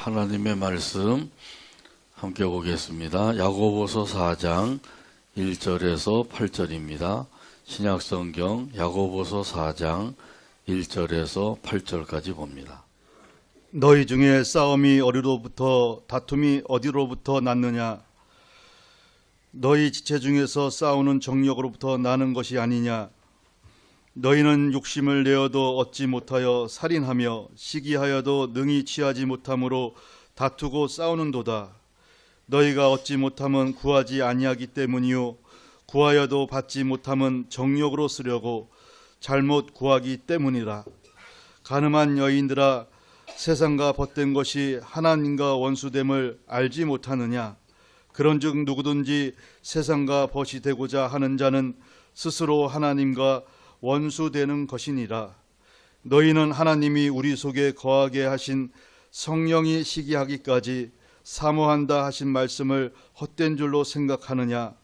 하나님의 말씀 함께 보겠습니다. 야고보서 4장 1절에서 8절입니다. 신약성경 야고보서 4장 1절에서 8절까지 봅니다. 너희 중에 싸움이 어디로부터 다툼이 어디로부터 났느냐? 너희 지체 중에서 싸우는 정력으로부터 나는 것이 아니냐? 너희는 욕심을 내어도 얻지 못하여 살인하며 시기하여도 능히 취하지 못함으로 다투고 싸우는도다. 너희가 얻지 못함은 구하지 아니하기 때문이요 구하여도 받지 못함은 정욕으로 쓰려고 잘못 구하기 때문이라. 가늠한 여인들아, 세상과 벗된 것이 하나님과 원수됨을 알지 못하느냐? 그런즉 누구든지 세상과 벗이 되고자 하는 자는 스스로 하나님과 원수되는 것이니라. 너희는 하나님이 우리 속에 거하게 하신 성령이 시기하기까지 사모한다 하신 말씀을 헛된 줄로 생각하느냐?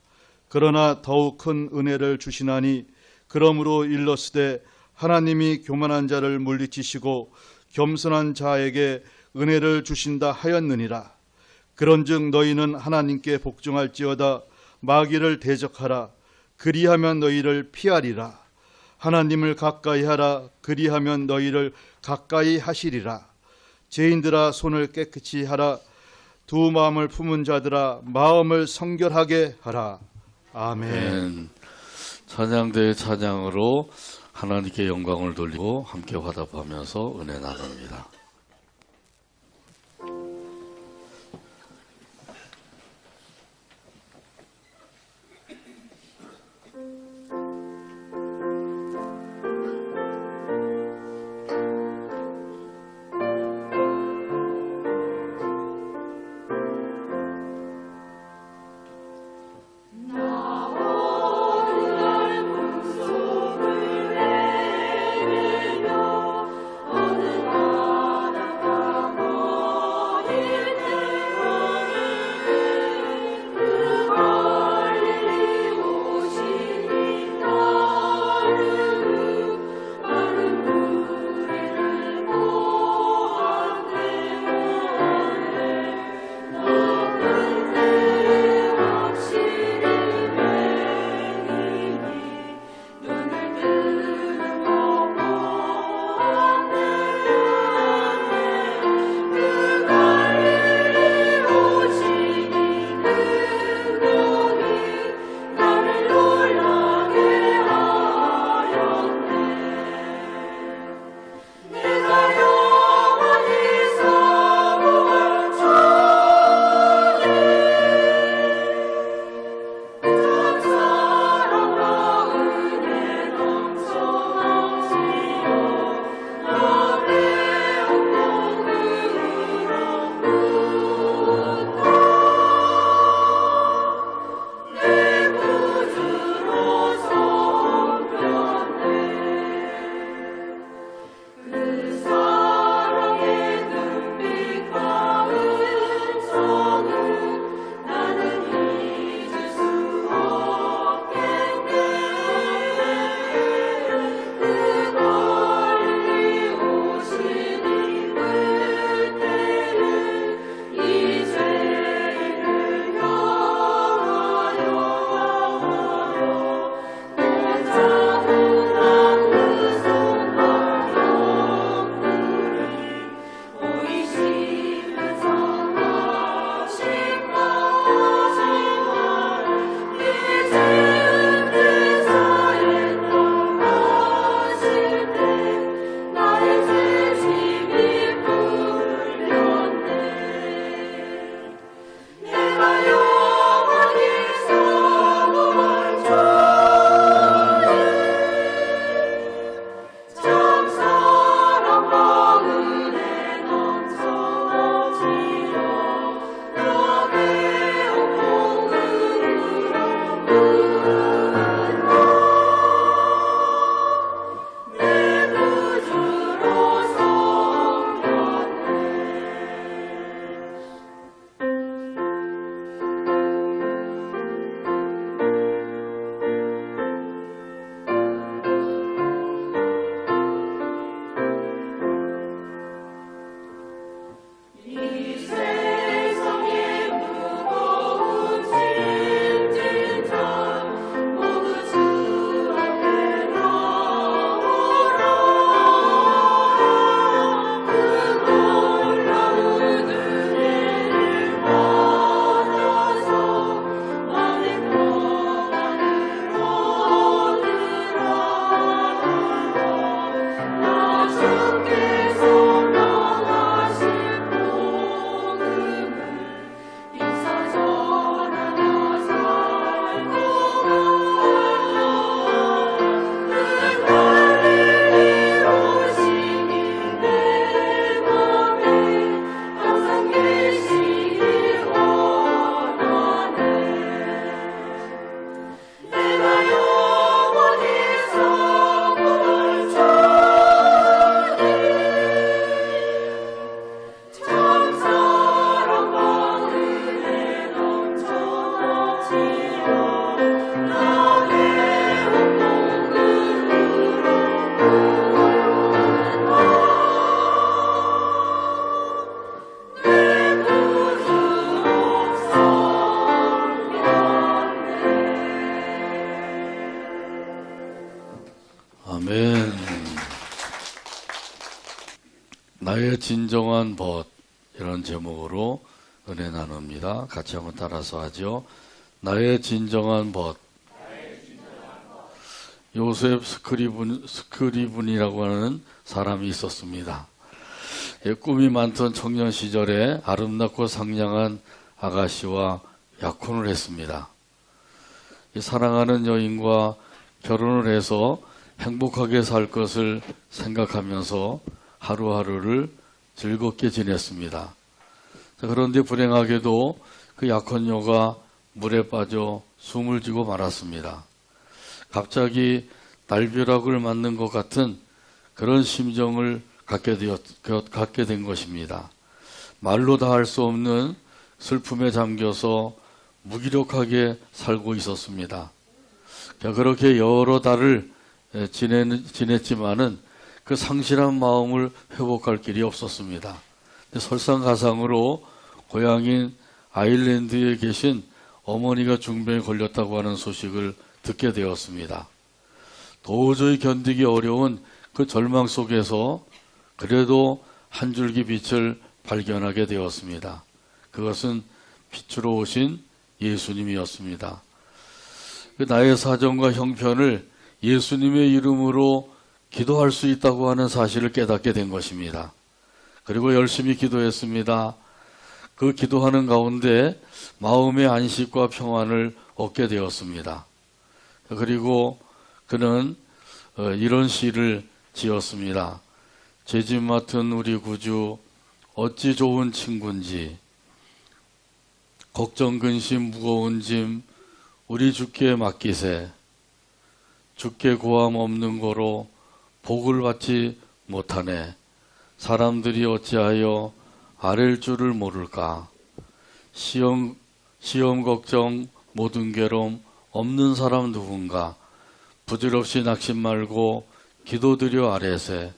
그러나 더욱 큰 은혜를 주시나니 그러므로 일렀으되 하나님이 교만한 자를 물리치시고 겸손한 자에게 은혜를 주신다 하였느니라. 그런즉 너희는 하나님께 복종할지어다. 마귀를 대적하라. 그리하면 너희를 피하리라. 하나님을 가까이 하라. 그리하면 너희를 가까이 하시리라. 죄인들아, 손을 깨끗이 하라. 두 마음을 품은 자들아, 마음을 성결하게 하라. 아멘. 찬양대의 찬양으로 하나님께 영광을 돌리고 함께 화답하면서 은혜 나눕니다. 어느 진정한 벗, 이런 제목으로 은혜 나눕니다. 같이 한번 따라서 하죠. 나의 진정한 벗. 요셉 스크리븐이라고 하는 사람이 있었습니다. 꿈이 많던 청년 시절에 아름답고 상냥한 아가씨와 약혼을 했습니다. 사랑하는 여인과 결혼을 해서 행복하게 살 것을 생각하면서 하루하루를 즐겁게 지냈습니다. 그런데 불행하게도 그 약혼녀가 물에 빠져 숨을 쥐고 말았습니다. 갑자기 날벼락을 맞는 것 같은 그런 심정을 갖게 된 것입니다. 말로 다 할 수 없는 슬픔에 잠겨서 무기력하게 살고 있었습니다. 그렇게 여러 달을 지냈지만은 그 상실한 마음을 회복할 길이 없었습니다. 설상가상으로 고향인 아일랜드에 계신 어머니가 중병에 걸렸다고 하는 소식을 듣게 되었습니다. 도저히 견디기 어려운 그 절망 속에서 그래도 한 줄기 빛을 발견하게 되었습니다. 그것은 빛으로 오신 예수님이었습니다. 나의 사정과 형편을 예수님의 이름으로 기도할 수 있다고 하는 사실을 깨닫게 된 것입니다. 그리고 열심히 기도했습니다. 그 기도하는 가운데 마음의 안식과 평안을 얻게 되었습니다. 그리고 그는 이런 시를 지었습니다. 죄짐 맡은 우리 구주 어찌 좋은 친구인지, 걱정 근심 무거운 짐 우리 주께 맡기세. 주께 고함 없는 거로 복을 받지 못하네. 사람들이 어찌하여 아랠 줄을 모를까. 시험 걱정 모든 괴로움 없는 사람 누군가. 부질없이 낙심 말고 기도드려 아뢰세.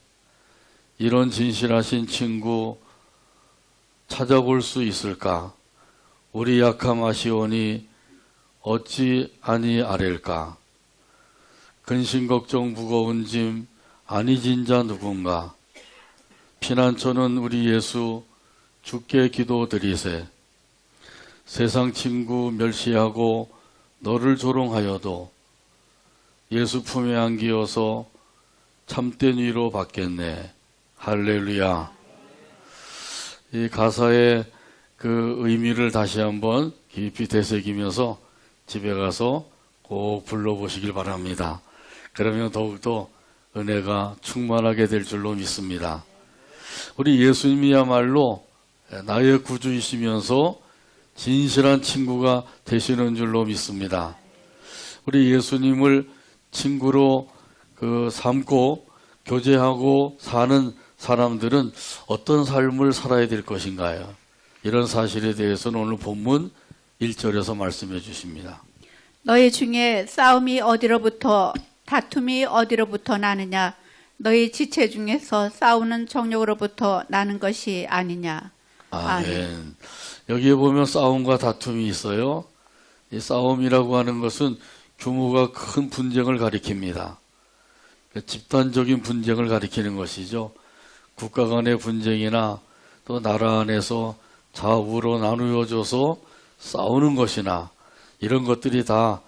이런 진실하신 친구 찾아볼 수 있을까? 우리 약함 아시오니 어찌 아니 아랠까? 근심 걱정 무거운 짐 아니 진자 누군가. 피난처는 우리 예수 주께 기도드리세. 세상 친구 멸시하고 너를 조롱하여도 예수 품에 안기어서 참된 위로 받겠네. 할렐루야. 이 가사의 그 의미를 다시 한번 깊이 되새기면서 집에 가서 꼭 불러보시길 바랍니다. 그러면 더욱더 은혜가 충만하게 될 줄로 믿습니다. 우리 예수님이야말로 나의 구주이시면서 진실한 친구가 되시는 줄로 믿습니다. 우리 예수님을 친구로 삼고 교제하고 사는 사람들은 어떤 삶을 살아야 될 것인가요? 이런 사실에 대해서는 오늘 본문 1절에서 말씀해 주십니다. 너희 중에 싸움이 어디로부터 다툼이 어디로부터 나느냐? 너희 지체 중에서 싸우는 정욕으로부터 나는 것이 아니냐? 아멘. 여기에 보면 싸움과 다툼이 있어요. 이 싸움이라고 하는 것은 규모가 큰 분쟁을 가리킵니다. 집단적인 분쟁을 가리키는 것이죠. 국가 간의 분쟁이나 또 나라 안에서 좌우로 나누어져서 싸우는 것이나 이런 것들이 다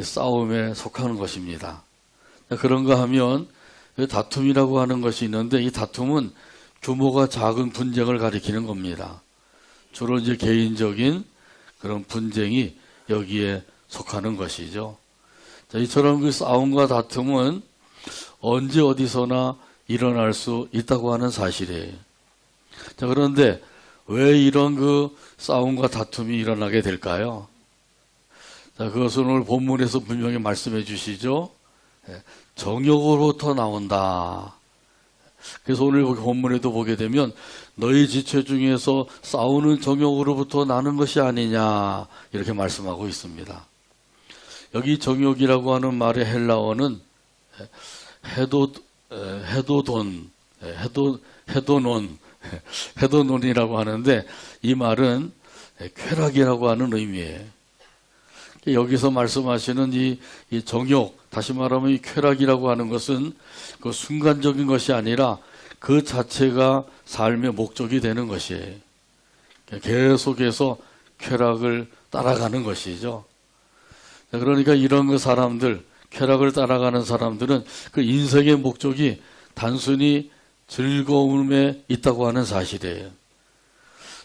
싸움에 속하는 것입니다. 그런가 하면 다툼이라고 하는 것이 있는데 이 다툼은 규모가 작은 분쟁을 가리키는 겁니다. 주로 이제 개인적인 그런 분쟁이 여기에 속하는 것이죠. 자, 이처럼 그 싸움과 다툼은 언제 어디서나 일어날 수 있다고 하는 사실이에요. 자, 그런데 왜 이런 그 싸움과 다툼이 일어나게 될까요? 자, 그것은 오늘 본문에서 분명히 말씀해 주시죠. 정욕으로부터 나온다. 그래서 오늘 본문에도 보게 되면 너희 지체 중에서 싸우는 정욕으로부터 나는 것이 아니냐 이렇게 말씀하고 있습니다. 여기 정욕이라고 하는 말의 헬라어는 헤도논이라고 하는데 이 말은 쾌락이라고 하는 의미예요. 여기서 말씀하시는 이 정욕, 다시 말하면 이 쾌락이라고 하는 것은 그 순간적인 것이 아니라 그 자체가 삶의 목적이 되는 것이에요. 계속해서 쾌락을 따라가는 것이죠. 그러니까 이런 그 사람들, 쾌락을 따라가는 사람들은 그 인생의 목적이 단순히 즐거움에 있다고 하는 사실이에요.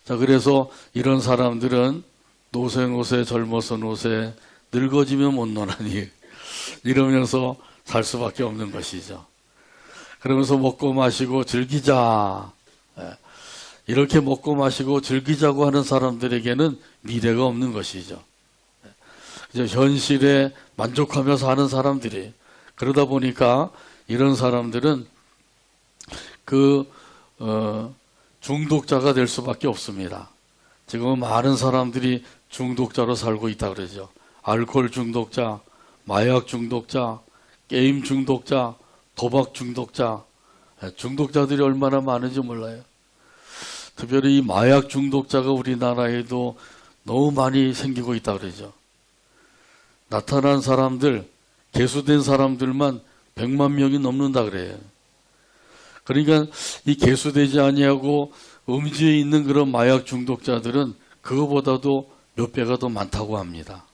자, 그래서 이런 사람들은 노생옷에 젊어서 노세, 늙어지면 못 노나니 이러면서 살 수밖에 없는 것이죠. 그러면서 먹고 마시고 즐기자. 이렇게 먹고 마시고 즐기자고 하는 사람들에게는 미래가 없는 것이죠. 그저 현실에 만족하며 사는 사람들이. 그러다 보니까 이런 사람들은 중독자가 될 수밖에 없습니다. 지금 많은 사람들이 중독자로 살고 있다 그러죠. 알코올 중독자, 마약 중독자, 게임 중독자, 도박 중독자, 중독자들이 얼마나 많은지 몰라요. 특별히 이 마약 중독자가 우리나라에도 너무 많이 생기고 있다 그러죠. 나타난 사람들, 개수된 사람들만 100만 명이 넘는다 그래요. 그러니까 이 개수되지 아니하고 음지에 있는 그런 마약 중독자들은 그거보다도 몇 배가 더 많다고 합니다.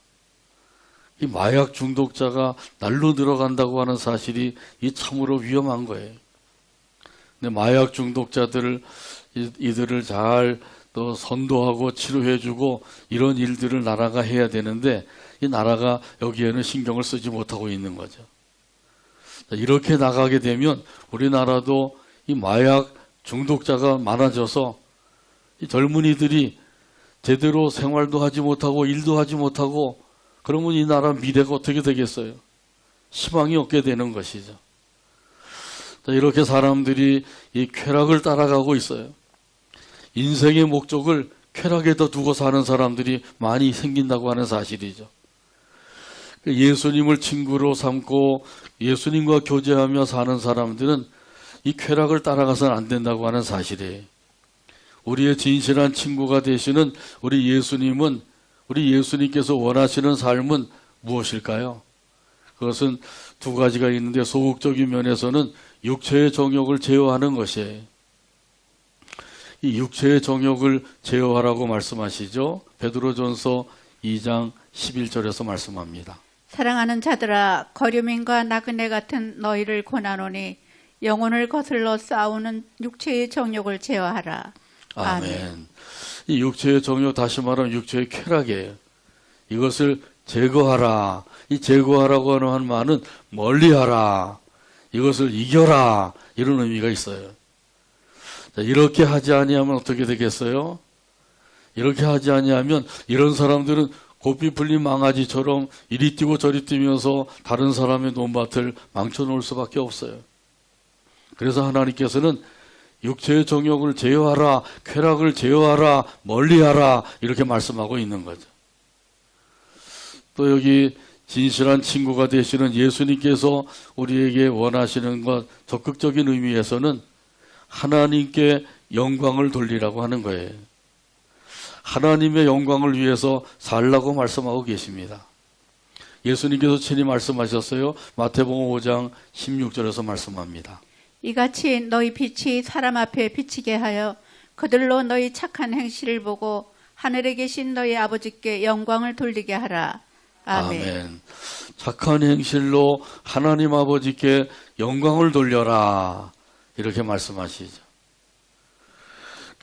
이 마약 중독자가 날로 늘어간다고 하는 사실이 이 참으로 위험한 거예요. 근데 마약 중독자들을 이들을 잘 또 선도하고 치료해주고 이런 일들을 나라가 해야 되는데 이 나라가 여기에는 신경을 쓰지 못하고 있는 거죠. 이렇게 나가게 되면 우리나라도 이 마약 중독자가 많아져서 이 젊은이들이 제대로 생활도 하지 못하고 일도 하지 못하고 그러면 이 나라 미래가 어떻게 되겠어요? 희망이 없게 되는 것이죠. 이렇게 사람들이 이 쾌락을 따라가고 있어요. 인생의 목적을 쾌락에다 두고 사는 사람들이 많이 생긴다고 하는 사실이죠. 예수님을 친구로 삼고 예수님과 교제하며 사는 사람들은 이 쾌락을 따라가서는 안 된다고 하는 사실이에요. 우리의 진실한 친구가 되시는 우리 예수님은, 우리 예수님께서 원하시는 삶은 무엇일까요? 그것은 두 가지가 있는데 소극적인 면에서는 육체의 정욕을 제어하는 것이에요. 이 육체의 정욕을 제어하라고 말씀하시죠. 베드로전서 2장 11절에서 말씀합니다. 사랑하는 자들아, 거류민과 나그네 같은 너희를 권하노니 영혼을 거슬러 싸우는 육체의 정욕을 제어하라. 아멘. 이 육체의 정욕, 다시 말하면 육체의 쾌락이에요. 이것을 제거하라. 이 제거하라고 하는 말은 멀리하라. 이것을 이겨라. 이런 의미가 있어요. 자, 이렇게 하지 아니하면 어떻게 되겠어요? 이렇게 하지 아니하면 이런 사람들은 고삐 풀린 망아지처럼 이리 뛰고 저리 뛰면서 다른 사람의 논밭을 망쳐놓을 수밖에 없어요. 그래서 하나님께서는 육체의 정욕을 제어하라, 쾌락을 제어하라, 멀리하라 이렇게 말씀하고 있는 거죠. 또 여기 진실한 친구가 되시는 예수님께서 우리에게 원하시는 것 적극적인 의미에서는 하나님께 영광을 돌리라고 하는 거예요. 하나님의 영광을 위해서 살라고 말씀하고 계십니다. 예수님께서 친히 말씀하셨어요. 마태복음 5장 16절에서 말씀합니다. 이같이 너희 빛이 사람 앞에 비치게 하여 그들로 너희 착한 행실을 보고 하늘에 계신 너희 아버지께 영광을 돌리게 하라. 아멘. 아멘. 착한 행실로 하나님 아버지께 영광을 돌려라. 이렇게 말씀하시죠.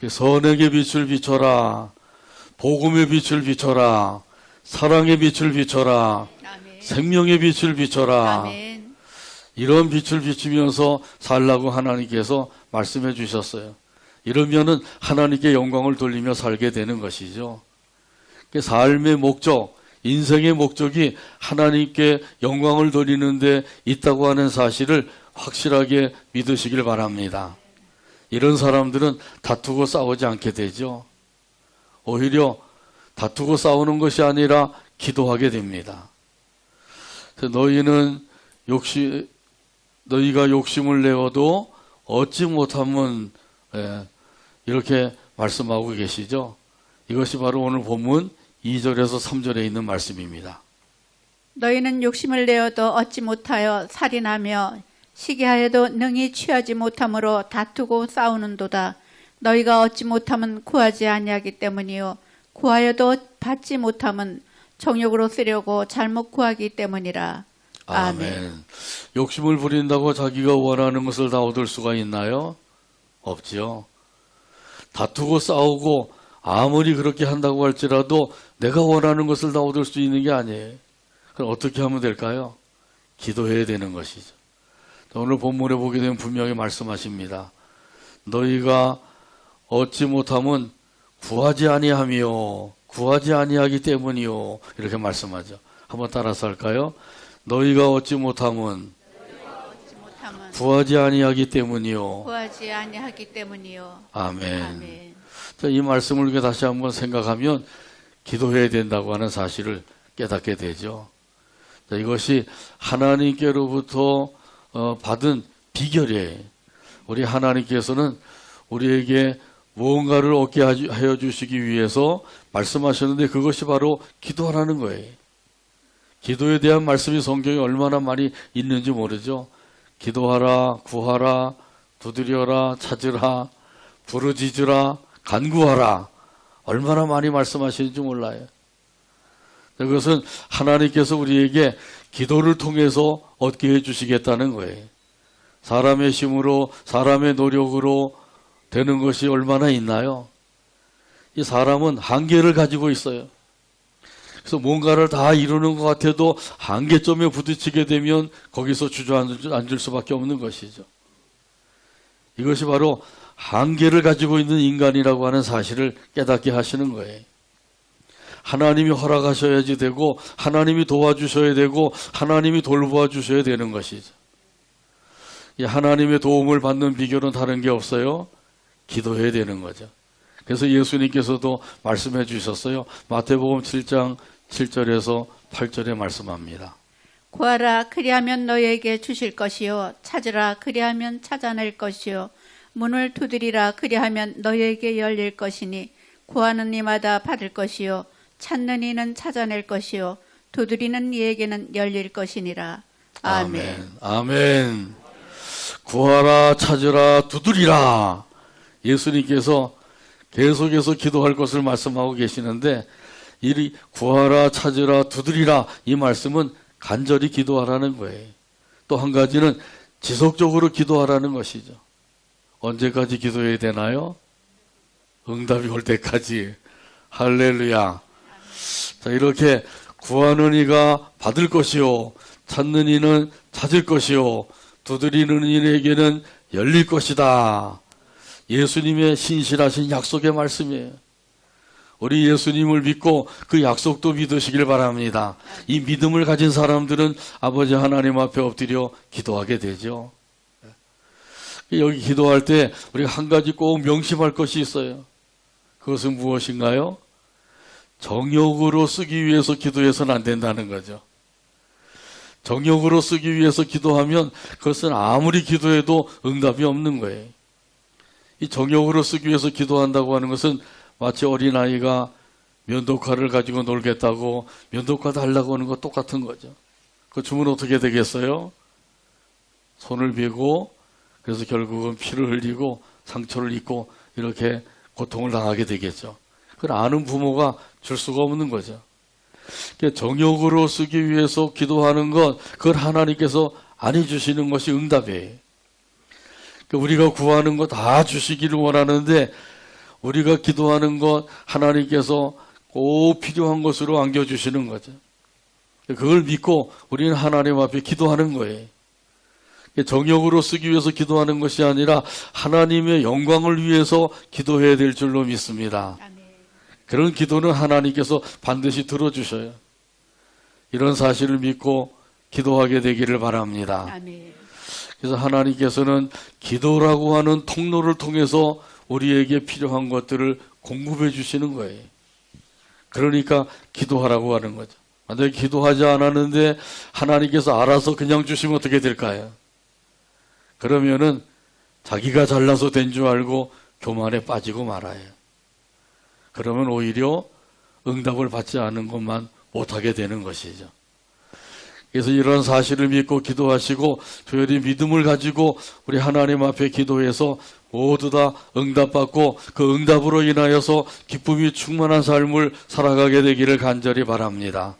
선에게 빛을 비춰라. 복음의 빛을 비춰라. 사랑의 빛을 비춰라. 아멘. 생명의 빛을 비춰라. 아멘. 이런 빛을 비추면서 살라고 하나님께서 말씀해 주셨어요. 이러면은 하나님께 영광을 돌리며 살게 되는 것이죠. 삶의 목적, 인생의 목적이 하나님께 영광을 돌리는 데 있다고 하는 사실을 확실하게 믿으시길 바랍니다. 이런 사람들은 다투고 싸우지 않게 되죠. 오히려 다투고 싸우는 것이 아니라 기도하게 됩니다. 너희가 욕심을 내어도 얻지 못하면 이렇게 말씀하고 계시죠. 이것이 바로 오늘 본문 2절에서 3절에 있는 말씀입니다. 너희는 욕심을 내어도 얻지 못하여 살인하며 시기하여도 능히 취하지 못함으로 다투고 싸우는도다. 너희가 얻지 못함은 구하지 아니하기 때문이요 구하여도 받지 못함은 정욕으로 쓰려고 잘못 구하기 때문이라. 아멘. 욕심을 부린다고 자기가 원하는 것을 다 얻을 수가 있나요? 없지요. 다투고 싸우고 아무리 그렇게 한다고 할지라도 내가 원하는 것을 다 얻을 수 있는 게 아니에요. 그럼 어떻게 하면 될까요? 기도해야 되는 것이죠. 오늘 본문에 보게 되면 분명히 말씀하십니다. 너희가 얻지 못함은 구하지 아니하며 구하지 아니하기 때문이요. 이렇게 말씀하죠. 한번 따라서 할까요? 너희가 얻지 못함은 구하지 아니하기 때문이요. 구하지 아니하기 때문이요. 아멘. 아멘. 자, 이 말씀을 우리가 다시 한번 생각하면 기도해야 된다고 하는 사실을 깨닫게 되죠. 자, 이것이 하나님께로부터 받은 비결이에요. 우리 하나님께서는 우리에게 무언가를 얻게 하여 주시기 위해서 말씀하셨는데 그것이 바로 기도하라는 거예요. 기도에 대한 말씀이 성경에 얼마나 많이 있는지 모르죠. 기도하라, 구하라, 두드려라, 찾으라, 부르짖으라, 간구하라. 얼마나 많이 말씀하시는지 몰라요. 그것은 하나님께서 우리에게 기도를 통해서 얻게 해주시겠다는 거예요. 사람의 힘으로, 사람의 노력으로 되는 것이 얼마나 있나요? 이 사람은 한계를 가지고 있어요. 그래서 뭔가를 다 이루는 것 같아도 한계점에 부딪히게 되면 거기서 주저앉을 수밖에 없는 것이죠. 이것이 바로 한계를 가지고 있는 인간이라고 하는 사실을 깨닫게 하시는 거예요. 하나님이 허락하셔야지 되고 하나님이 도와주셔야 되고 하나님이 돌보아 주셔야 되는 것이죠. 이 하나님의 도움을 받는 비결은 다른 게 없어요. 기도해야 되는 거죠. 그래서 예수님께서도 말씀해 주셨어요. 마태복음 7장 7절에서 8절에 말씀합니다. 구하라 그리하면 너희에게 주실 것이요 찾으라 그리하면 찾아낼 것이요 문을 두드리라 그리하면 너희에게 열릴 것이니 구하는 이마다 받을 것이요 찾는 이는 찾아낼 것이요 두드리는 이에게는 열릴 것이니라. 아멘. 아멘. 구하라 찾으라 두드리라. 예수님께서 계속해서 기도할 것을 말씀하고 계시는데 이 구하라 찾으라 두드리라 이 말씀은 간절히 기도하라는 거예요. 또 한 가지는 지속적으로 기도하라는 것이죠. 언제까지 기도해야 되나요? 응답이 올 때까지. 할렐루야. 자, 이렇게 구하는 이가 받을 것이요 찾는 이는 찾을 것이요 두드리는 이에게는 열릴 것이다. 예수님의 신실하신 약속의 말씀이에요. 우리 예수님을 믿고 그 약속도 믿으시길 바랍니다. 이 믿음을 가진 사람들은 아버지 하나님 앞에 엎드려 기도하게 되죠. 여기 기도할 때 우리가 한 가지 꼭 명심할 것이 있어요. 그것은 무엇인가요? 정욕으로 쓰기 위해서 기도해서는 안 된다는 거죠. 정욕으로 쓰기 위해서 기도하면 그것은 아무리 기도해도 응답이 없는 거예요. 이 정욕으로 쓰기 위해서 기도한다고 하는 것은 마치 어린아이가 면도칼을 가지고 놀겠다고 면도칼 달라고 하는 것 똑같은 거죠. 그 주면 어떻게 되겠어요? 손을 베고 그래서 결국은 피를 흘리고 상처를 입고 이렇게 고통을 당하게 되겠죠. 그걸 아는 부모가 줄 수가 없는 거죠. 정욕으로 쓰기 위해서 기도하는 것, 그걸 하나님께서 안 해주시는 것이 응답이에요. 우리가 구하는 것 다 주시기를 원하는데 우리가 기도하는 것 하나님께서 꼭 필요한 것으로 안겨주시는 거죠. 그걸 믿고 우리는 하나님 앞에 기도하는 거예요. 정욕으로 쓰기 위해서 기도하는 것이 아니라 하나님의 영광을 위해서 기도해야 될 줄로 믿습니다. 그런 기도는 하나님께서 반드시 들어주셔요. 이런 사실을 믿고 기도하게 되기를 바랍니다. 아멘. 그래서 하나님께서는 기도라고 하는 통로를 통해서 우리에게 필요한 것들을 공급해 주시는 거예요. 그러니까 기도하라고 하는 거죠. 만약에 기도하지 않았는데 하나님께서 알아서 그냥 주시면 어떻게 될까요? 그러면은 자기가 잘나서 된 줄 알고 교만에 빠지고 말아요. 그러면 오히려 응답을 받지 않은 것만 못하게 되는 것이죠. 그래서 이런 사실을 믿고 기도하시고 조열이 믿음을 가지고 우리 하나님 앞에 기도해서 모두 다 응답받고 그 응답으로 인하여서 기쁨이 충만한 삶을 살아가게 되기를 간절히 바랍니다.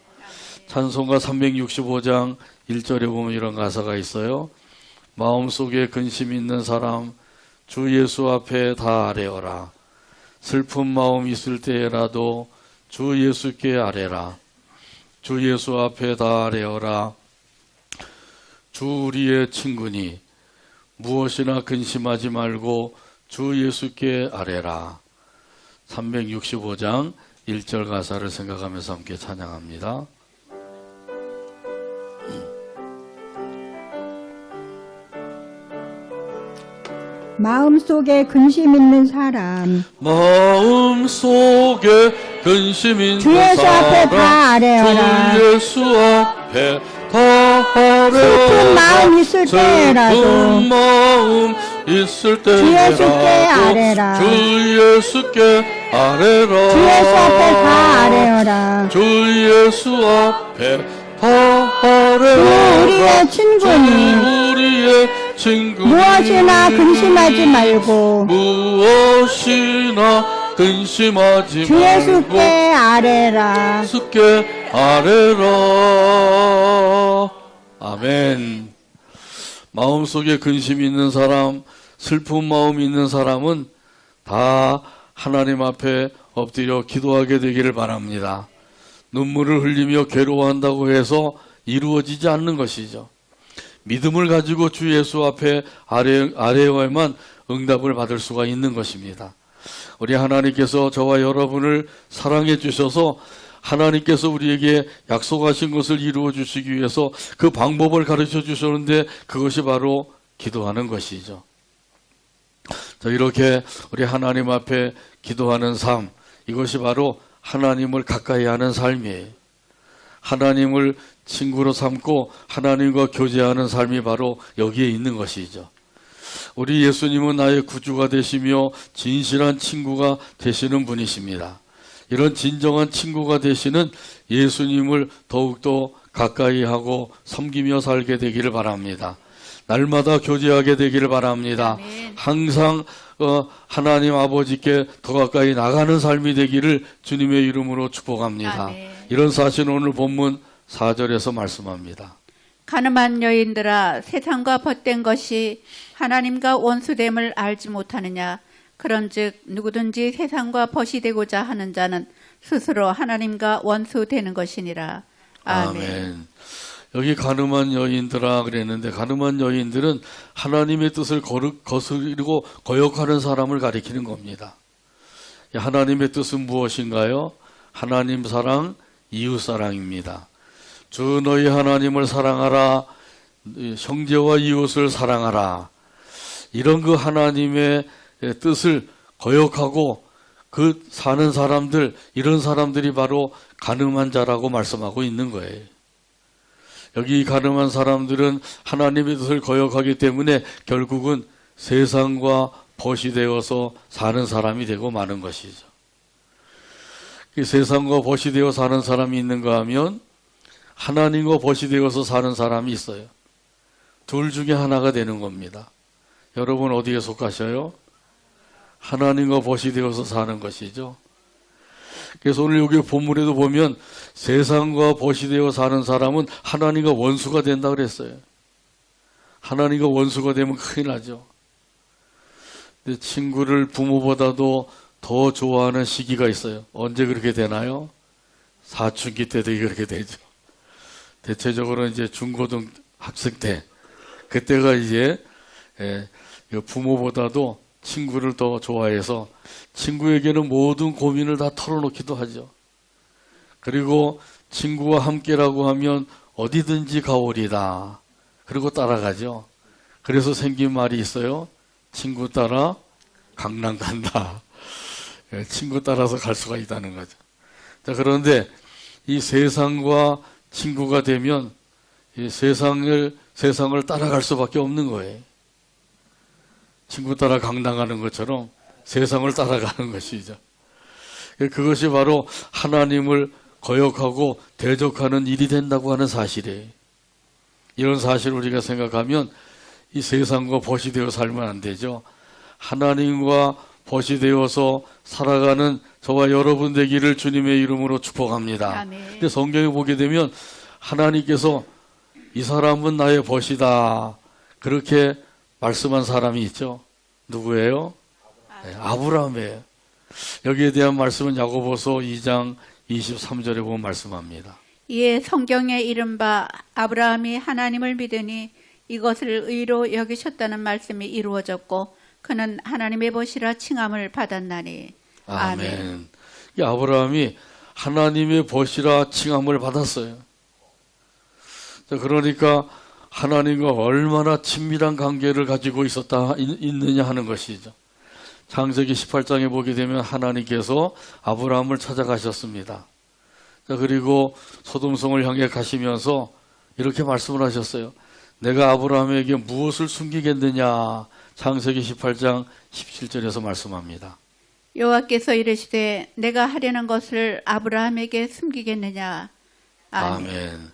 찬송가 365장 1절에 보면 이런 가사가 있어요. 마음속에 근심 있는 사람 주 예수 앞에 다 아뢰어라. 슬픈 마음 있을 때라도 주 예수께 아뢰라. 주 예수 앞에 다 아뢰어라. 주 우리의 친구니 무엇이나 근심하지 말고 주 예수께 아뢰라. 365장 1절 가사를 생각하면서 함께 찬양합니다. 마음속에 근심 있는 사람 마음속에 근심 있는 주 예수 앞에 다 사람 아뢰어라. 주 예수 앞에 다 아뢰어라. 슬픈 마음 있을 때라도 슬픈 마음 있을 주 예수께 때라도 아뢰라. 주 예수께 아뢰라. 주 예수 앞에 다 아뢰어라. 주 예수 앞에 다 아뢰라. 주 우리의 친구니 주 우리의 친구니 무엇이나 근심하지 말고 무엇이나 근심하지 주 예수께 말고 아뢰라. 예수께 아뢰라. 아멘. 마음속에 근심 있는 사람, 슬픈 마음 있는 사람은 다 하나님 앞에 엎드려 기도하게 되기를 바랍니다. 눈물을 흘리며 괴로워한다고 해서 이루어지지 않는 것이죠. 믿음을 가지고 주 예수 앞에 아뢰어야만 응답을 받을 수가 있는 것입니다. 우리 하나님께서 저와 여러분을 사랑해 주셔서 하나님께서 우리에게 약속하신 것을 이루어 주시기 위해서 그 방법을 가르쳐 주셨는데 그것이 바로 기도하는 것이죠. 자, 이렇게 우리 하나님 앞에 기도하는 삶, 이것이 바로 하나님을 가까이 하는 삶이에요. 하나님을 친구로 삼고 하나님과 교제하는 삶이 바로 여기에 있는 것이죠. 우리 예수님은 나의 구주가 되시며 진실한 친구가 되시는 분이십니다. 이런 진정한 친구가 되시는 예수님을 더욱더 가까이 하고 섬기며 살게 되기를 바랍니다. 날마다 교제하게 되기를 바랍니다. 아멘. 항상 하나님 아버지께 더 가까이 나가는 삶이 되기를 주님의 이름으로 축복합니다. 아멘. 이런 사실 오늘 본문 4절에서 말씀합니다. 가늠한 여인들아 세상과 벗된 것이 하나님과 원수됨을 알지 못하느냐. 그런즉 누구든지 세상과 벗이 되고자 하는 자는 스스로 하나님과 원수되는 것이니라. 아멘. 아멘. 여기 가늠한 여인들아 그랬는데 가늠한 여인들은 하나님의 뜻을 거스르고 거역하는 사람을 가리키는 겁니다. 하나님의 뜻은 무엇인가요? 하나님 사랑, 이웃 사랑입니다. 주 너희 하나님을 사랑하라, 형제와 이웃을 사랑하라. 이런 그 하나님의 뜻을 거역하고 그 사는 사람들, 이런 사람들이 바로 가늠한 자라고 말씀하고 있는 거예요. 여기 가늠한 사람들은 하나님의 뜻을 거역하기 때문에 결국은 세상과 벗이 되어서 사는 사람이 되고 마는 것이죠. 세상과 벗이 되어 사는 사람이 있는가 하면 하나님과 벗이 되어서 사는 사람이 있어요. 둘 중에 하나가 되는 겁니다. 여러분 어디에 속하셔요? 하나님과 벗이 되어서 사는 것이죠. 그래서 오늘 여기 본문에도 보면 세상과 벗이 되어 사는 사람은 하나님과 원수가 된다 그랬어요. 하나님과 원수가 되면 큰일 나죠. 근데 친구를 부모보다도 더 좋아하는 시기가 있어요. 언제 그렇게 되나요? 사춘기 때도 그렇게 되죠. 대체적으로 이제 중고등 학생 때, 그때가 이제 부모보다도 친구를 더 좋아해서 친구에게는 모든 고민을 다 털어놓기도 하죠. 그리고 친구와 함께라고 하면 어디든지 가오리다. 그리고 따라가죠. 그래서 생긴 말이 있어요. 친구 따라 강남 간다. 친구 따라서 갈 수가 있다는 거죠. 자, 그런데 이 세상과 친구가 되면 이 세상을 따라갈 수밖에 없는 거예요. 친구 따라 강남 가는 것처럼 세상을 따라가는 것이죠. 그것이 바로 하나님을 거역하고 대적하는 일이 된다고 하는 사실이에요. 이런 사실을 우리가 생각하면 이 세상과 벗이 되어 살면 안 되죠. 하나님과 벗이 되어서 살아가는 저와 여러분 되기를 주님의 이름으로 축복합니다. 아멘. 근데 성경에 보게 되면 하나님께서 이 사람은 나의 벗이다 그렇게 말씀한 사람이 있죠. 누구예요? 네, 아브라함이에요. 여기에 대한 말씀은 야고보서 2장 23절에 보면 말씀합니다. 이에 성경에 이른바 아브라함이 하나님을 믿으니 이것을 의로 여기셨다는 말씀이 이루어졌고 그는 하나님의 벗이라 칭함을 받았나니. 아멘. 이 아브라함이 하나님의 벗이라 칭함을 받았어요. 자, 그러니까 하나님과 얼마나 친밀한 관계를 가지고 있느냐 하는 것이죠. 창세기 18장에 보게 되면 하나님께서 아브라함을 찾아가셨습니다. 자, 그리고 소돔성을 향해 가시면서 이렇게 말씀을 하셨어요. 내가 아브라함에게 무엇을 숨기겠느냐. 창세기 18장 17절에서 말씀합니다. 여호와께서 이르시되 내가 하려는 것을 아브라함에게 숨기겠느냐. 아멘. 아멘.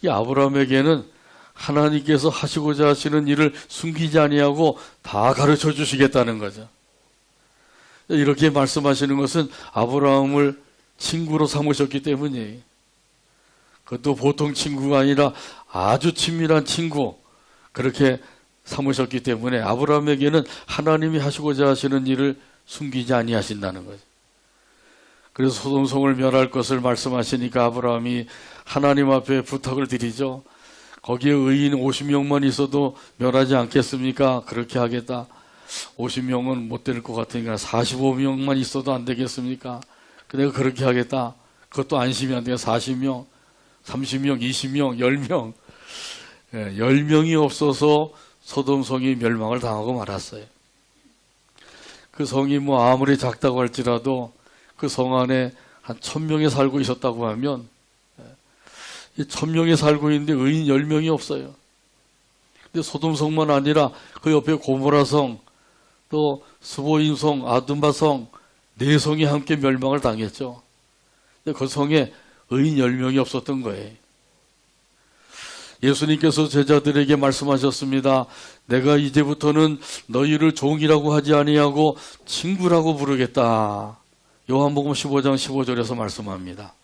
이 아브라함에게는 하나님께서 하시고자 하시는 일을 숨기지 아니하고 다 가르쳐 주시겠다는 거죠. 이렇게 말씀하시는 것은 아브라함을 친구로 삼으셨기 때문이에요. 그것도 보통 친구가 아니라 아주 친밀한 친구 그렇게 삼으셨기 때문에 아브라함에게는 하나님이 하시고자 하시는 일을 숨기지 아니하신다는 거죠. 그래서 소돔성을 멸할 것을 말씀하시니까 아브라함이 하나님 앞에 부탁을 드리죠. 거기에 의인 50명만 있어도 멸하지 않겠습니까? 그렇게 하겠다. 50명은 못 될 것 같으니까 45명만 있어도 안 되겠습니까? 내가 그렇게 하겠다. 그것도 안심이 안 돼요. 40명, 30명, 20명, 10명. 10명이 없어서 소돔성이 멸망을 당하고 말았어요. 그 성이 뭐 아무리 작다고 할지라도 그 성 안에 한 1000명이 살고 있었다고 하면 이 1000명이 살고 있는데 의인 10명이 없어요. 근데 소돔성만 아니라 그 옆에 고모라성, 또 스보임성, 아둠바성 네 성이 함께 멸망을 당했죠. 근데 그 성에 의인 10명이 없었던 거예요. 예수님께서 제자들에게 말씀하셨습니다. 내가 이제부터는 너희를 종이라고 하지 아니하고 친구라고 부르겠다. 요한복음 15장 15절에서 말씀합니다.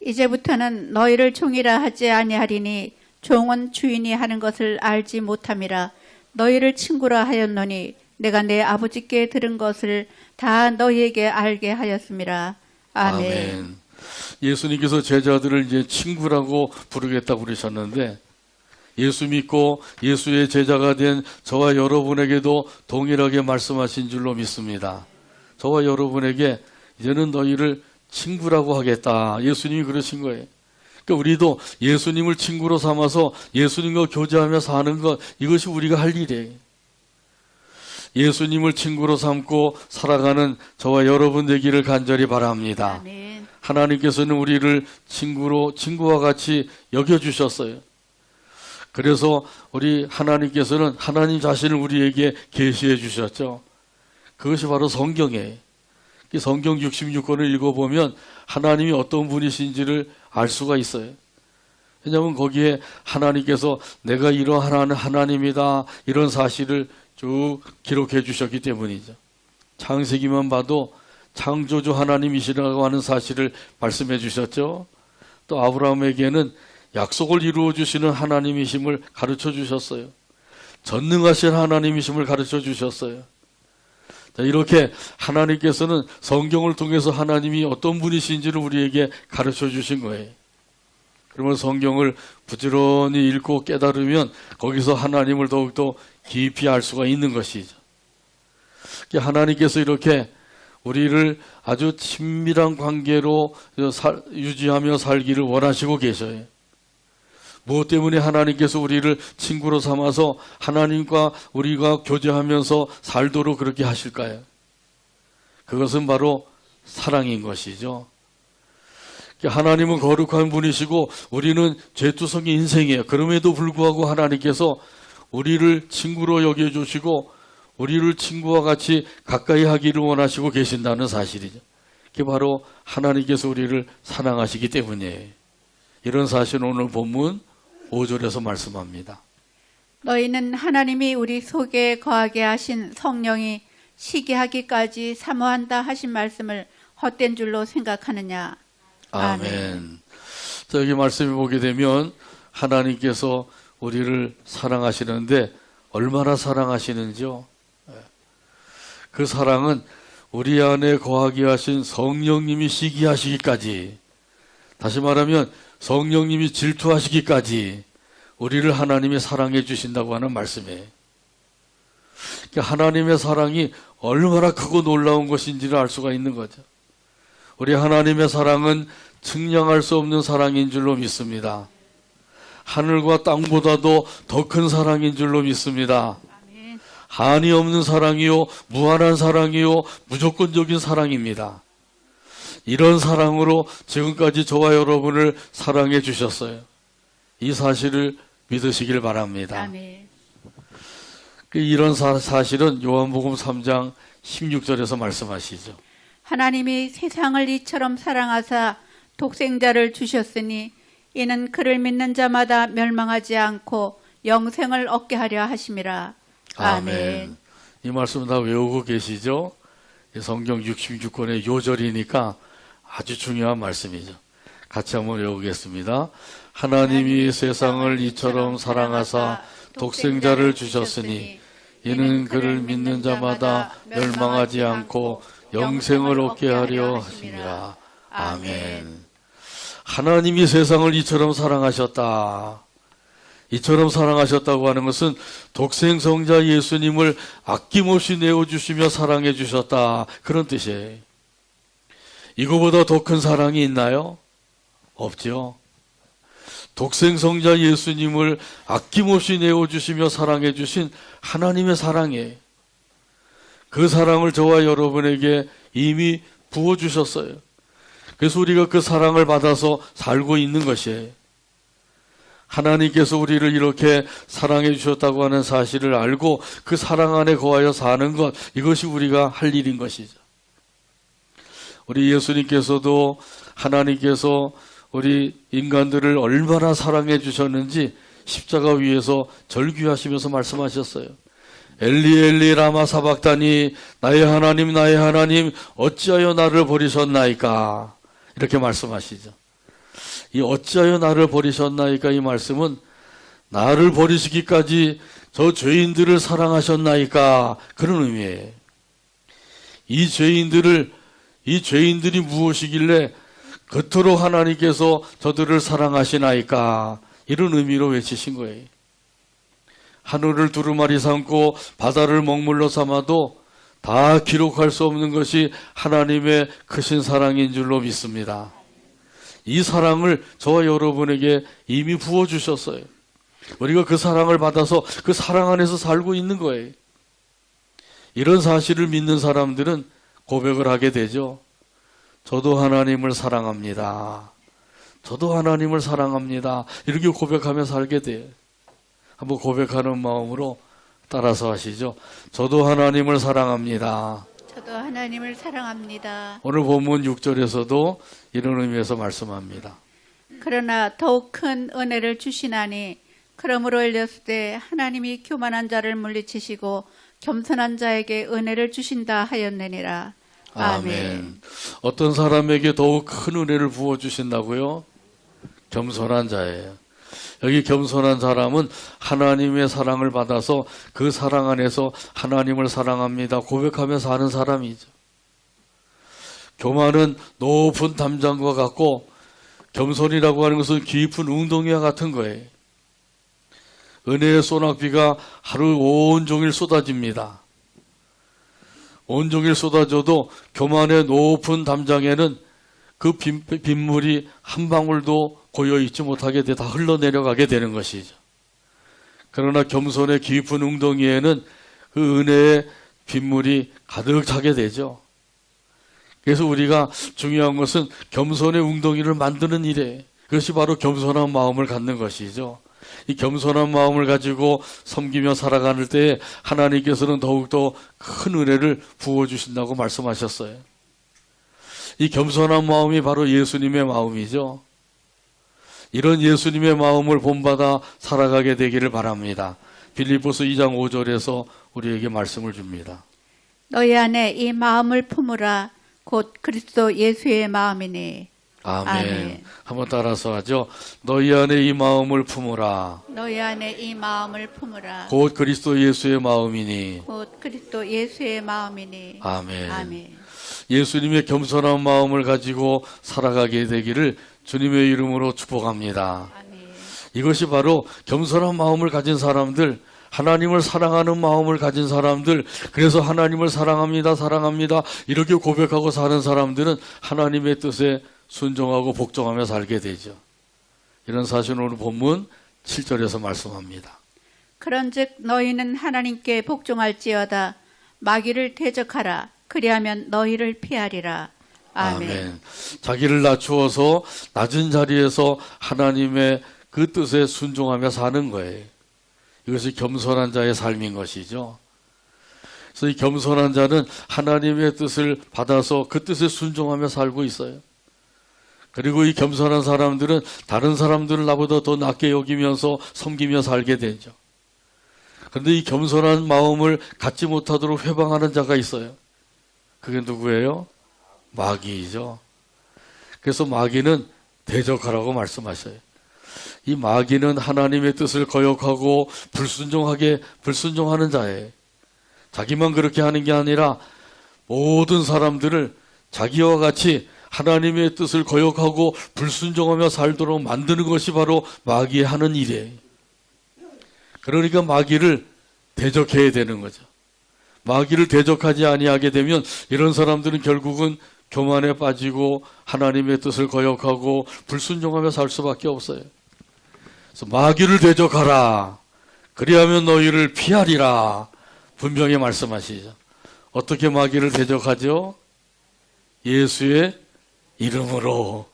이제부터는 너희를 종이라 하지 아니하리니 종은 주인이 하는 것을 알지 못함이라. 너희를 친구라 하였노니 내가 내 아버지께 들은 것을 다 너희에게 알게 하였음이라. 아멘. 예수님께서 제자들을 이제 친구라고 부르겠다고 그러셨는데 예수 믿고 예수의 제자가 된 저와 여러분에게도 동일하게 말씀하신 줄로 믿습니다. 저와 여러분에게 이제는 너희를 친구라고 하겠다. 예수님이 그러신 거예요. 그러니까 우리도 예수님을 친구로 삼아서 예수님과 교제하며 사는 것, 이것이 우리가 할 일이에요. 예수님을 친구로 삼고 살아가는 저와 여러분 되기를 간절히 바랍니다. 아멘. 하나님께서는 우리를 친구와 같이 여겨주셨어요. 그래서 우리 하나님께서는 하나님 자신을 우리에게 계시해 주셨죠. 그것이 바로 성경이에요. 성경 66권을 읽어보면 하나님이 어떤 분이신지를 알 수가 있어요. 왜냐하면 거기에 하나님께서 내가 이러한 하나님이다 이런 사실을 쭉 기록해 주셨기 때문이죠. 창세기만 봐도 창조주 하나님이시라고 하는 사실을 말씀해 주셨죠. 또 아브라함에게는 약속을 이루어 주시는 하나님이심을 가르쳐 주셨어요. 전능하신 하나님이심을 가르쳐 주셨어요. 자, 이렇게 하나님께서는 성경을 통해서 하나님이 어떤 분이신지를 우리에게 가르쳐 주신 거예요. 그러면 성경을 부지런히 읽고 깨달으면 거기서 하나님을 더욱더 깊이 알 수가 있는 것이죠. 하나님께서 이렇게 우리를 아주 친밀한 관계로 유지하며 살기를 원하시고 계셔요. 무엇 때문에 하나님께서 우리를 친구로 삼아서 하나님과 우리가 교제하면서 살도록 그렇게 하실까요? 그것은 바로 사랑인 것이죠. 하나님은 거룩한 분이시고 우리는 죄투성이 인생이에요. 그럼에도 불구하고 하나님께서 우리를 친구로 여겨주시고 우리를 친구와 같이 가까이 하기를 원하시고 계신다는 사실이죠. 그게 바로 하나님께서 우리를 사랑하시기 때문이에요. 이런 사실은 오늘 본문 5절에서 말씀합니다. 너희는 하나님이 우리 속에 거하게 하신 성령이 시기하기까지 사모한다 하신 말씀을 헛된 줄로 생각하느냐. 아멘. 자, 여기 말씀을 보게 되면 하나님께서 우리를 사랑하시는데 얼마나 사랑하시는지요? 그 사랑은 우리 안에 거하게 하신 성령님이 시기하시기까지, 다시 말하면 성령님이 질투하시기까지 우리를 하나님이 사랑해 주신다고 하는 말씀이에요. 그러니까 하나님의 사랑이 얼마나 크고 놀라운 것인지를 알 수가 있는 거죠. 우리 하나님의 사랑은 측량할 수 없는 사랑인 줄로 믿습니다. 하늘과 땅보다도 더 큰 사랑인 줄로 믿습니다. 아멘. 한이 없는 사랑이요, 무한한 사랑이요, 무조건적인 사랑입니다. 이런 사랑으로 지금까지 저와 여러분을 사랑해 주셨어요. 이 사실을 믿으시길 바랍니다. 아멘. 이런 사실은 요한복음 3장 16절에서 말씀하시죠. 하나님이 세상을 이처럼 사랑하사 독생자를 주셨으니 이는 그를 믿는 자마다 멸망하지 않고 영생을 얻게 하려 하심이라. 아멘. 이 말씀 다 외우고 계시죠? 성경 66권의 요절이니까 아주 중요한 말씀이죠. 같이 한번 외우겠습니다. 하나님이 세상을 이처럼 사랑하사 독생자를 주셨으니 이는 그를 믿는 자마다 멸망하지 않고 영생을 얻게 하려 하심이라. 아멘. 하나님이 세상을 이처럼 사랑하셨다. 이처럼 사랑하셨다고 하는 것은 독생성자 예수님을 아낌없이 내어주시며 사랑해 주셨다. 그런 뜻이에요. 이거보다 더 큰 사랑이 있나요? 없죠. 독생성자 예수님을 아낌없이 내어주시며 사랑해 주신 하나님의 사랑이에요. 그 사랑을 저와 여러분에게 이미 부어주셨어요. 그래서 우리가 그 사랑을 받아서 살고 있는 것이에요. 하나님께서 우리를 이렇게 사랑해 주셨다고 하는 사실을 알고 그 사랑 안에 거하여 사는 것, 이것이 우리가 할 일인 것이죠. 우리 예수님께서도 하나님께서 우리 인간들을 얼마나 사랑해 주셨는지 십자가 위에서 절규하시면서 말씀하셨어요. 엘리 엘리 라마 사박다니, 나의 하나님 어찌하여 나를 버리셨나이까. 이렇게 말씀하시죠. 이 어찌하여 나를 버리셨나이까, 이 말씀은 나를 버리시기까지 저 죄인들을 사랑하셨나이까, 그런 의미예요. 이 죄인들이 무엇이길래 그토록 하나님께서 저들을 사랑하시나이까, 이런 의미로 외치신 거예요. 하늘을 두루마리 삼고 바다를 먹물로 삼아도 다 기록할 수 없는 것이 하나님의 크신 사랑인 줄로 믿습니다. 이 사랑을 저와 여러분에게 이미 부어주셨어요. 우리가 그 사랑을 받아서 그 사랑 안에서 살고 있는 거예요. 이런 사실을 믿는 사람들은 고백을 하게 되죠. 저도 하나님을 사랑합니다. 저도 하나님을 사랑합니다. 이렇게 고백하며 살게 돼요. 한번 고백하는 마음으로 따라서 하시죠. 저도 하나님을 사랑합니다. 저도 하나님을 사랑합니다. 오늘 본문 6절에서도 이런 의미에서 말씀합니다. 그러나 더욱 큰 은혜를 주시나니 그러므로 일렀을 하나님이 교만한 자를 물리치시고 겸손한 자에게 은혜를 주신다 하였느니라. 아멘. 어떤 사람에게 더욱 큰 은혜를 부어주신다고요? 겸손한 자예요. 여기 겸손한 사람은 하나님의 사랑을 받아서 그 사랑 안에서 하나님을 사랑합니다 고백하며 사는 사람이죠. 교만은 높은 담장과 같고 겸손이라고 하는 것은 깊은 웅덩이와 같은 거예요. 은혜의 소낙비가 하루 온종일 쏟아집니다. 온종일 쏟아져도 교만의 높은 담장에는 그 빗물이 한 방울도 고여있지 못하게 다 흘러내려가게 되는 것이죠. 그러나 겸손의 깊은 웅덩이에는 그 은혜의 빗물이 가득 차게 되죠. 그래서 우리가 중요한 것은 겸손의 웅덩이를 만드는 일이에요. 그것이 바로 겸손한 마음을 갖는 것이죠. 이 겸손한 마음을 가지고 섬기며 살아가는 때에 하나님께서는 더욱더 큰 은혜를 부어주신다고 말씀하셨어요. 이 겸손한 마음이 바로 예수님의 마음이죠. 이런 예수님의 마음을 본받아 살아가게 되기를 바랍니다. 빌립보서 2장 5절에서 우리에게 말씀을 줍니다. 너희 안에 이 마음을 품으라. 곧 그리스도 예수의 마음이니. 아멘. 아멘. 한번 따라서 하죠. 너희 안에 이 마음을 품으라. 너희 안에 이 마음을 품으라. 곧 그리스도 예수의 마음이니. 곧 그리스도 예수의 마음이니. 아멘. 아멘. 예수님의 겸손한 마음을 가지고 살아가게 되기를 주님의 이름으로 축복합니다. 아멘. 이것이 바로 겸손한 마음을 가진 사람들, 하나님을 사랑하는 마음을 가진 사람들, 그래서 하나님을 사랑합니다, 사랑합니다 이렇게 고백하고 사는 사람들은 하나님의 뜻에 순종하고 복종하며 살게 되죠. 이런 사실을 오늘 본문 7절에서 말씀합니다. 그런즉 너희는 하나님께 복종할지어다. 마귀를 대적하라. 그리하면 너희를 피하리라. 아멘. 자기를 낮추어서 낮은 자리에서 하나님의 그 뜻에 순종하며 사는 거예요. 이것이 겸손한 자의 삶인 것이죠. 그래서 이 겸손한 자는 하나님의 뜻을 받아서 그 뜻에 순종하며 살고 있어요. 그리고 이 겸손한 사람들은 다른 사람들을 나보다 더 낮게 여기면서 섬기며 살게 되죠. 그런데 이 겸손한 마음을 갖지 못하도록 회방하는 자가 있어요. 그게 누구예요? 마귀이죠. 그래서 마귀는 대적하라고 말씀하셔요. 이 마귀는 하나님의 뜻을 거역하고 불순종하는 자예요. 자기만 그렇게 하는 게 아니라 모든 사람들을 자기와 같이 하나님의 뜻을 거역하고 불순종하며 살도록 만드는 것이 바로 마귀의 하는 일이에요. 그러니까 마귀를 대적해야 되는 거죠. 마귀를 대적하지 아니하게 되면 이런 사람들은 결국은 교만에 빠지고 하나님의 뜻을 거역하고 불순종하며 살 수밖에 없어요. 그래서 마귀를 대적하라. 그리하면 너희를 피하리라. 분명히 말씀하시죠. 어떻게 마귀를 대적하죠? 예수의 이름으로.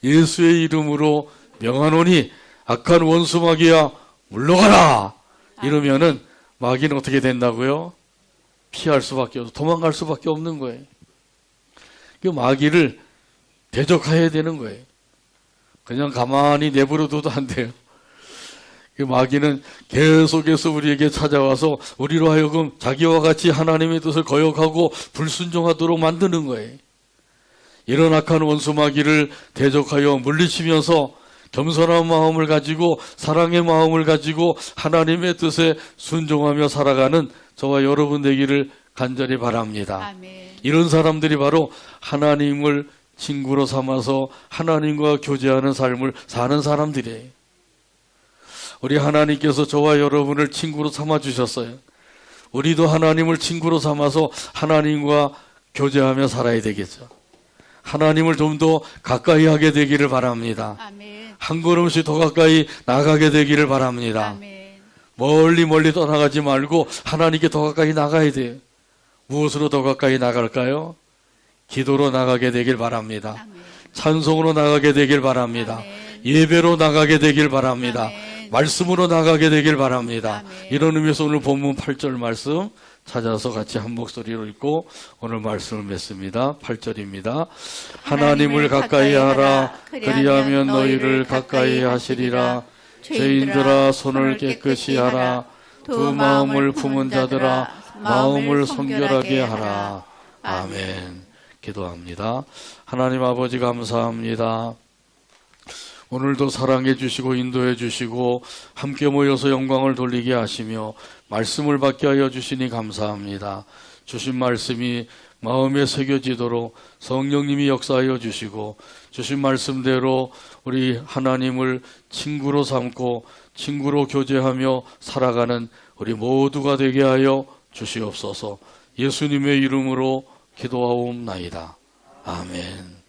예수의 이름으로 명하노니 악한 원수 마귀야 물러가라. 이러면은 마귀는 어떻게 된다고요? 피할 수밖에 없어. 도망갈 수밖에 없는 거예요. 그 마귀를 대적해야 되는 거예요. 그냥 가만히 내버려둬도 안 돼요. 그 마귀는 계속해서 우리에게 찾아와서 우리로 하여금 자기와 같이 하나님의 뜻을 거역하고 불순종하도록 만드는 거예요. 이런 악한 원수 마귀를 대적하여 물리치면서 겸손한 마음을 가지고 사랑의 마음을 가지고 하나님의 뜻에 순종하며 살아가는 저와 여러분 되기를 간절히 바랍니다. 아멘. 이런 사람들이 바로 하나님을 친구로 삼아서 하나님과 교제하는 삶을 사는 사람들이에요. 우리 하나님께서 저와 여러분을 친구로 삼아주셨어요. 우리도 하나님을 친구로 삼아서 하나님과 교제하며 살아야 되겠죠. 하나님을 좀 더 가까이 하게 되기를 바랍니다. 아멘. 한 걸음씩 더 가까이 나가게 되기를 바랍니다. 아멘. 멀리 떠나가지 말고 하나님께 더 가까이 나가야 돼요. 무엇으로 더 가까이 나갈까요? 기도로 나가게 되길 바랍니다. 아멘. 찬송으로 나가게 되길 바랍니다. 아멘. 예배로 나가게 되길 바랍니다. 아멘. 말씀으로 나가게 되길 바랍니다. 아멘. 이런 의미에서 오늘 본문 8절 말씀 찾아서 같이 한 목소리로 읽고 오늘 말씀을 맺습니다. 8절입니다. 하나님을 가까이 하라. 그리하면 너희를 가까이 하시리라. 죄인들아 손을 깨끗이 하라. 두 마음을 품은 자들아 마음을 성결하게 하라. 아멘. 기도합니다. 하나님 아버지 감사합니다. 오늘도 사랑해 주시고 인도해 주시고 함께 모여서 영광을 돌리게 하시며 말씀을 받게 하여 주시니 감사합니다. 주신 말씀이 마음에 새겨지도록 성령님이 역사하여 주시고 주신 말씀대로 우리 하나님을 친구로 삼고 친구로 교제하며 살아가는 우리 모두가 되게 하여 주시옵소서. 예수님의 이름으로 기도하옵나이다. 아멘.